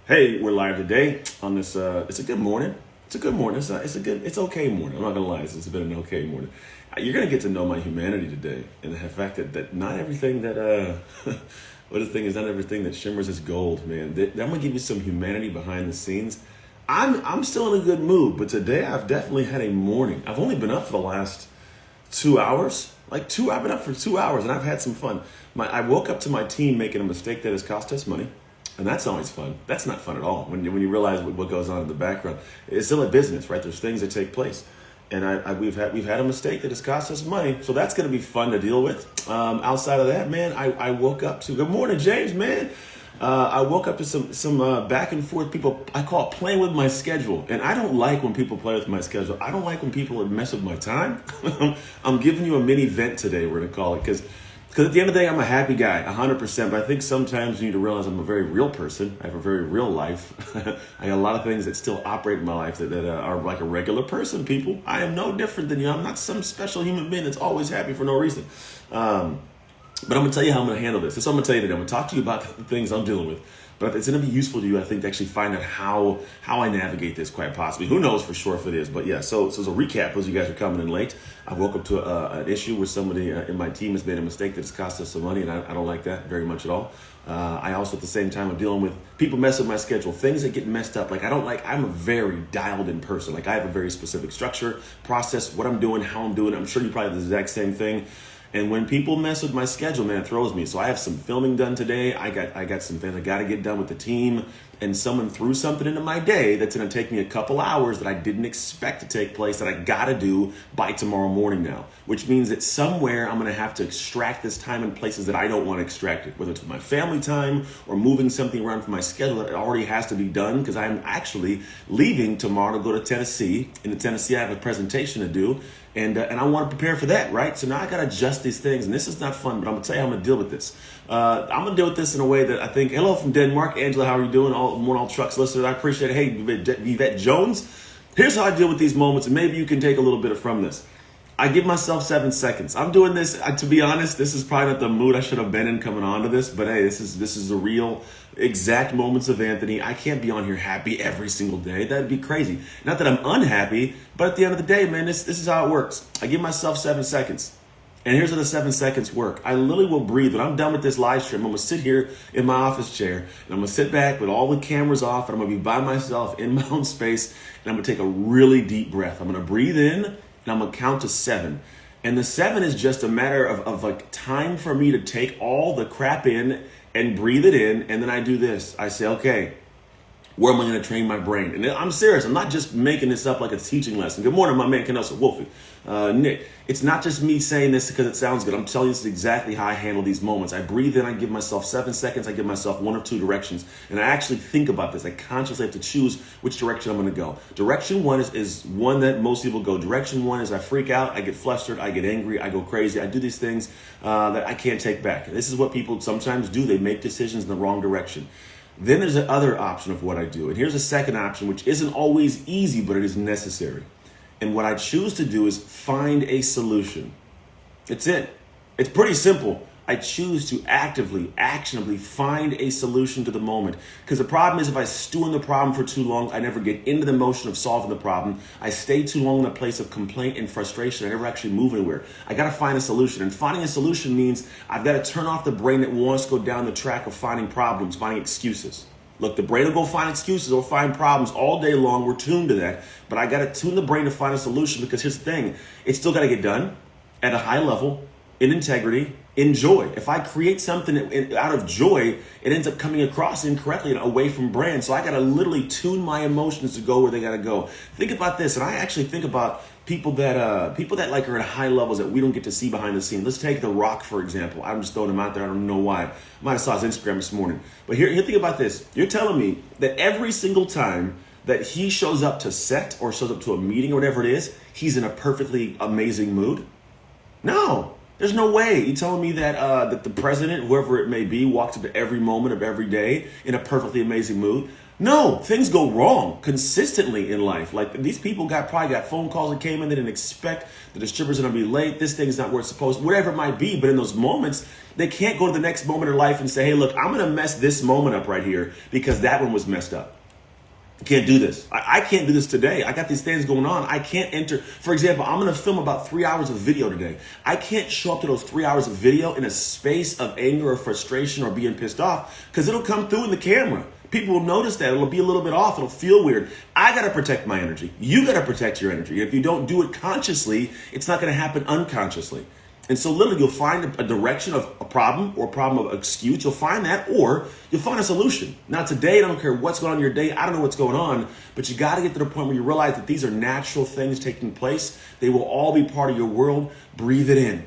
Hey, we're live today on this. It's a good morning. It's a good morning. It's okay morning. I'm not gonna lie. It's been an okay morning. You're gonna get to know my humanity today, and the fact that not everything that what the thing is, not everything that shimmers is gold, man. I'm gonna give you some humanity behind the scenes. I'm still in a good mood, but today I've definitely had a morning. I've only been up for the last 2 hours. I've been up for 2 hours, and I've had some fun. I woke up to my team making a mistake that has cost us money. And that's always fun. That's not fun at all when you realize what goes on in the background. It's still a business, right? There's things that take place. And we've had a mistake that has cost us money. So that's going to be fun to deal with. Outside of that, man, I woke up to, good morning, James, man. I woke up to some back and forth people. I call it playing with my schedule. And I don't like when people play with my schedule. I don't like when people mess with my time. I'm giving you a mini vent today, we're going to call it, because at the end of the day, I'm a happy guy, 100%. But I think sometimes you need to realize I'm a very real person. I have a very real life. I got a lot of things that still operate in my life that are like a regular person, people. I am no different than you. I'm not some special human being that's always happy for no reason. But I'm going to tell you how I'm going to handle this. That's what I'm going to tell you today. I'm going to talk to you about the things I'm dealing with. But it's going to be useful to you, I think, to actually find out how I navigate this quite possibly. Who knows for sure if it is. But yeah, so as a recap, as you guys are coming in late, I woke up to an issue where somebody in my team has made a mistake that's cost us some money, and I don't like that very much at all. I also, at the same time, I'm dealing with people messing with my schedule, things that get messed up. I'm a very dialed in person. I have a very specific structure, process, what I'm doing, how I'm doing it. I'm sure you probably have the exact same thing. And when people mess with my schedule, man, it throws me. So I have some filming done today. I got some things I got to get done with the team. And someone threw something into my day that's going to take me a couple hours that I didn't expect to take place that I got to do by tomorrow morning now. Which means that somewhere I'm going to have to extract this time in places that I don't want to extract it. Whether it's my family time or moving something around from my schedule that already has to be done. Because I'm actually leaving tomorrow to go to Tennessee. In Tennessee, I have a presentation to do. And I want to prepare for that, right? So now I got to adjust these things. And this is not fun, but I'm going to tell you how I'm going to deal with this. I'm going to deal with this in a way that I think, hello from Denmark. Angela, how are you doing? All trucks listeners, I appreciate it. Hey, Yvette Jones. Here's how I deal with these moments, and maybe you can take a little bit from this. I give myself 7 seconds. I'm doing this, to be honest, this is probably not the mood I should have been in coming on to this, but hey, this is the real exact moments of Anthony. I can't be on here happy every single day. That'd be crazy. Not that I'm unhappy, but at the end of the day, man, this is how it works. I give myself 7 seconds. And here's how the 7 seconds work. I literally will breathe. When I'm done with this live stream, I'm going to sit here in my office chair, and I'm going to sit back with all the cameras off, and I'm going to be by myself in my own space, and I'm going to take a really deep breath. I'm going to breathe in, and I'm going to count to 7. And the 7 is just a matter of like time for me to take all the crap in and breathe it in, and then I do this. I say, okay, where am I going to train my brain? And I'm serious. I'm not just making this up like a teaching lesson. Good morning, my man, Kenosa Wolfie. Nick, it's not just me saying this because it sounds good. I'm telling you this is exactly how I handle these moments. I breathe in, I give myself 7 seconds, I give myself 1 or 2 directions, and I actually think about this. I consciously have to choose which direction I'm going to go. Direction 1 is one that most people go. Direction 1 is I freak out, I get flustered, I get angry, I go crazy. I do these things that I can't take back. And this is what people sometimes do. They make decisions in the wrong direction. Then there's the other option of what I do. And here's a second option, which isn't always easy, but it is necessary. And what I choose to do is find a solution. It's it. It's pretty simple. I choose to actionably find a solution to the moment. Because the problem is if I stew in the problem for too long, I never get into the motion of solving the problem. I stay too long in a place of complaint and frustration. I never actually move anywhere. I got to find a solution. And finding a solution means I've got to turn off the brain that wants to go down the track of finding problems, finding excuses. Look, the brain will go find excuses or find problems all day long. We're tuned to that. But I got to tune the brain to find a solution because here's the thing. It's still got to get done at a high level, in integrity, in joy. If I create something out of joy, it ends up coming across incorrectly and away from brand. So I got to literally tune my emotions to go where they got to go. Think about this. And I actually think about people that like are at high levels that we don't get to see behind the scenes. Let's take The Rock, for example. I'm just throwing him out there. I don't know why. I might have saw his Instagram this morning. But here, think about this. You're telling me that every single time that he shows up to set or shows up to a meeting or whatever it is, he's in a perfectly amazing mood? No. There's no way. You telling me that that the president, whoever it may be, walks into every moment of every day in a perfectly amazing mood? No, things go wrong consistently in life. Like these people probably got phone calls that came in, they didn't expect the distributor's gonna be late, this thing's not where it's supposed, whatever it might be. But in those moments, they can't go to the next moment of life and say, hey, look, I'm gonna mess this moment up right here because that one was messed up. Can't do this. I can't do this today. I got these things going on. I can't enter. For example, I'm going to film about 3 hours of video today. I can't show up to those 3 hours of video in a space of anger or frustration or being pissed off because it'll come through in the camera. People will notice that. It'll be a little bit off. It'll feel weird. I got to protect my energy. You got to protect your energy. If you don't do it consciously, it's not going to happen unconsciously. And so literally you'll find a direction of a problem or a problem of excuse. You'll find that, or you'll find a solution. Now today, I don't care what's going on in your day. I don't know what's going on, but you got to get to the point where you realize that these are natural things taking place. They will all be part of your world. Breathe it in.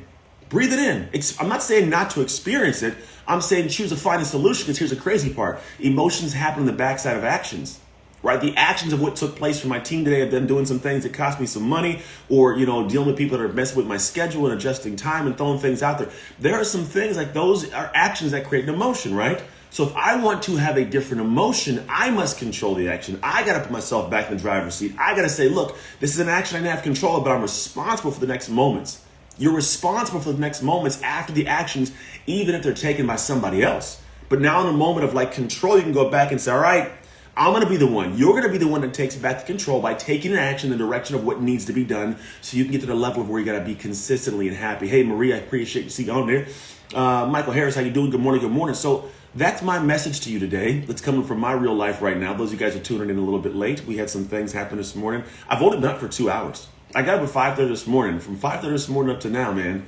Breathe it in. I'm not saying not to experience it. I'm saying choose to find a solution, because here's the crazy part. Emotions happen on the backside of actions. Right? The actions of what took place for my team today have been doing some things that cost me some money, or, dealing with people that are messing with my schedule and adjusting time and throwing things out there. There are some things like those are actions that create an emotion, right? So if I want to have a different emotion, I must control the action. I got to put myself back in the driver's seat. I got to say, look, this is an action I didn't have control of, but I'm responsible for the next moments. You're responsible for the next moments after the actions, even if they're taken by somebody else. But now in a moment of like control, you can go back and say, all right, I'm going to be the one. You're going to be the one that takes back the control by taking an action in the direction of what needs to be done, so you can get to the level of where you got to be consistently and happy. Hey, Marie, I appreciate you seeing on there. Michael Harris, how you doing? Good morning. Good morning. So that's my message to you today. That's coming from my real life right now. Those of you guys are tuning in a little bit late. We had some things happen this morning. I've only been up for 2 hours. I got up at 5:30 this morning. From 5:30 this morning up to now, man,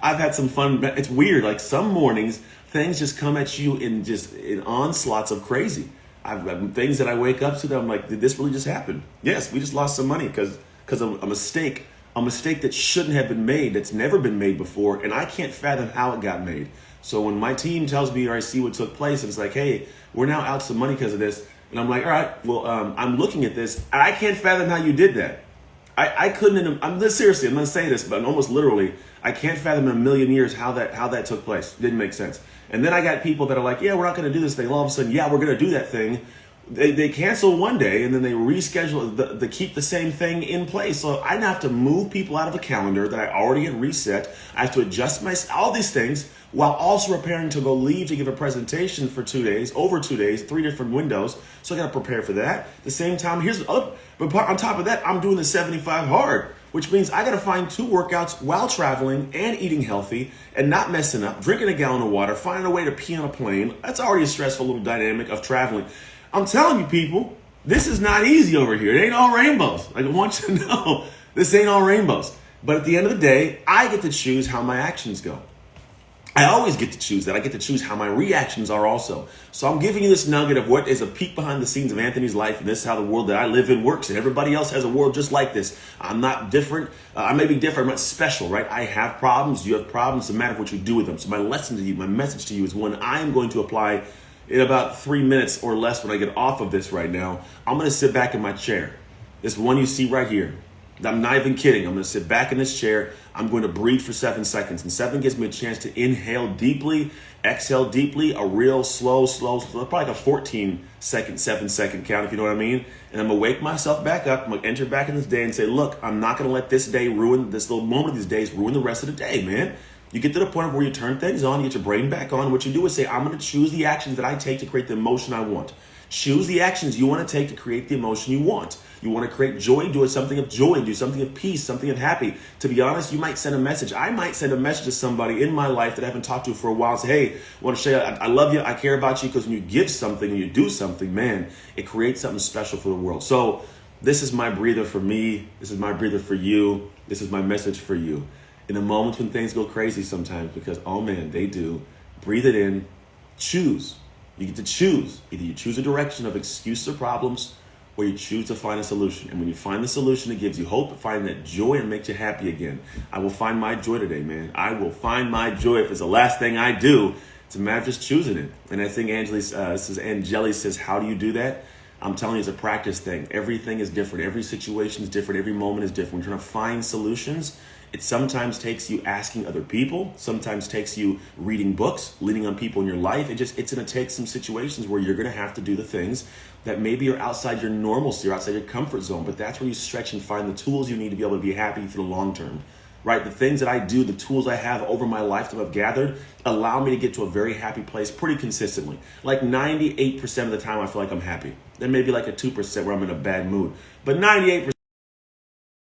I've had some fun. It's weird. Like some mornings, things just come at you in onslaughts of crazy. I've things that I wake up to that I'm like, did this really just happen? Yes, we just lost some money because of a mistake that shouldn't have been made, that's never been made before, and I can't fathom how it got made. So when my team tells me or I see what took place, and it's like, hey, we're now out some money because of this, and I'm like, all right, well, I'm looking at this, and I can't fathom how you did that. I couldn't. Seriously, I'm going to say this, but almost literally, I can't fathom in a million years how that took place. Didn't make sense. And then I got people that are like, yeah, we're not going to do this thing. All of a sudden, yeah, we're going to do that thing. They cancel one day and then they reschedule they keep the same thing in place. So I have to move people out of a calendar that I already had reset. I have to adjust all these things while also preparing to go leave to give a presentation for 2 days, over 2 days, 3 different windows. So I got to prepare for that. At the same time, but on top of that, I'm doing the 75 hard, which means I got to find 2 workouts while traveling and eating healthy and not messing up, drinking a gallon of water, finding a way to pee on a plane. That's already a stressful little dynamic of traveling. I'm telling you, people, this is not easy over here. It ain't all rainbows. Like, I want you to know, this ain't all rainbows. But at the end of the day, I get to choose how my actions go. I always get to choose that. I get to choose how my reactions are also. So I'm giving you this nugget of what is a peek behind the scenes of Anthony's life, and this is how the world that I live in works. And everybody else has a world just like this. I'm not different. I may be different. I'm not special, right? I have problems. You have problems. It's a matter of what you do with them. So my lesson to you, my message to you is one I am going to apply in about 3 minutes or less when I get off of this right now. I'm going to sit back in my chair. This one you see right here. I'm not even kidding. I'm going to sit back in this chair. I'm going to breathe for 7 seconds. And 7 gives me a chance to inhale deeply, exhale deeply, a real slow, probably like a 14-second, 7-second count, if you know what I mean. And I'm going to wake myself back up. I'm going to enter back in this day and say, look, I'm not going to let this day ruin, this little moment of these days ruin the rest of the day, man. You get to the point where you turn things on, you get your brain back on. What you do is say, I'm going to choose the actions that I take to create the emotion I want. Choose the actions you want to take to create the emotion you want. You want to create joy, do something of joy, do something of peace, something of happy. To be honest, you might send a message. I might send a message to somebody in my life that I haven't talked to for a while and say, hey, I want to show you, I love you, I care about you, because when you give something and you do something, man, it creates something special for the world. So this is my breather for me. This is my breather for you. This is my message for you. In the moments when things go crazy sometimes, because, oh man, they do, breathe it in, choose. You get to choose. Either you choose a direction of excuses or problems, or you choose to find a solution. And when you find the solution, it gives you hope, find that joy, and makes you happy again. I will find my joy today, man. I will find my joy. If it's the last thing I do, it's a matter of just choosing it. And I think Angeli says, how do you do that? I'm telling you, it's a practice thing. Everything is different. Every situation is different. Every moment is different. We're trying to find solutions. It sometimes takes you asking other people, sometimes takes you reading books, leaning on people in your life. It's going to take some situations where you're going to have to do the things that maybe are outside your normalcy or outside your comfort zone, but that's where you stretch and find the tools you need to be able to be happy for the long term. Right? The things that I do, the tools I have over my lifetime I've gathered allow me to get to a very happy place pretty consistently. Like 98% of the time I feel like I'm happy. There may be like a 2% where I'm in a bad mood, but 98%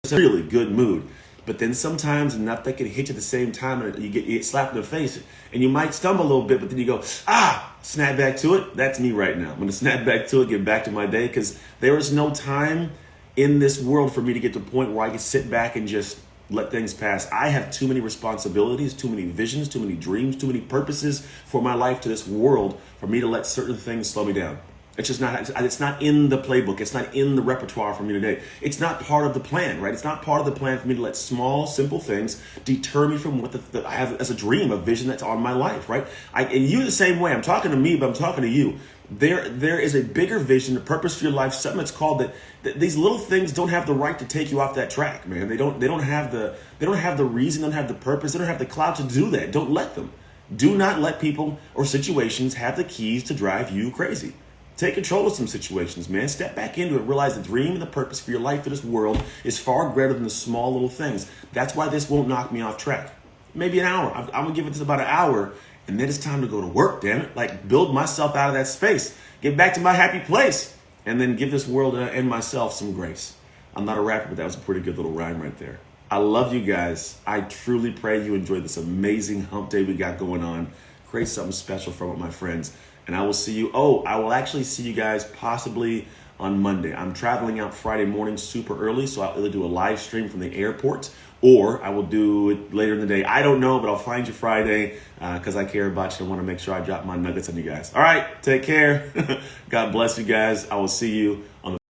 is a really good mood. But then sometimes enough that can hit you at the same time and you get slapped in the face and you might stumble a little bit, but then you go, snap back to it. That's me right now. I'm going to snap back to it, get back to my day, because there is no time in this world for me to get to a point where I can sit back and just let things pass. I have too many responsibilities, too many visions, too many dreams, too many purposes for my life to this world for me to let certain things slow me down. It's not in the playbook. It's not in the repertoire for me today. It's not part of the plan, right? It's not part of the plan for me to let small, simple things deter me from what I have as a dream, a vision that's on my life, right? And you the same way. I'm talking to me, but I'm talking to you. There is a bigger vision, a purpose for your life, something that's called that these little things don't have the right to take you off that track, man. They don't have the reason, they don't have the purpose, they don't have the clout to do that. Don't let them. Do not let people or situations have the keys to drive you crazy. Take control of some situations, man. Step back into it. Realize the dream and the purpose for your life for this world is far greater than the small little things. That's why this won't knock me off track. Maybe an hour. I'm going to give it this about an hour, and then it's time to go to work, damn it. Like, build myself out of that space. Get back to my happy place. And then give this world and myself some grace. I'm not a rapper, but that was a pretty good little rhyme right there. I love you guys. I truly pray you enjoyed this amazing hump day we got going on. Create something special for my friends. And I will see you. I will actually see you guys possibly on Monday. I'm traveling out Friday morning super early, so I'll either do a live stream from the airport or I will do it later in the day. I don't know, but I'll find you Friday because I care about you. I want to make sure I drop my nuggets on you guys. All right, take care. God bless you guys. I will see you on the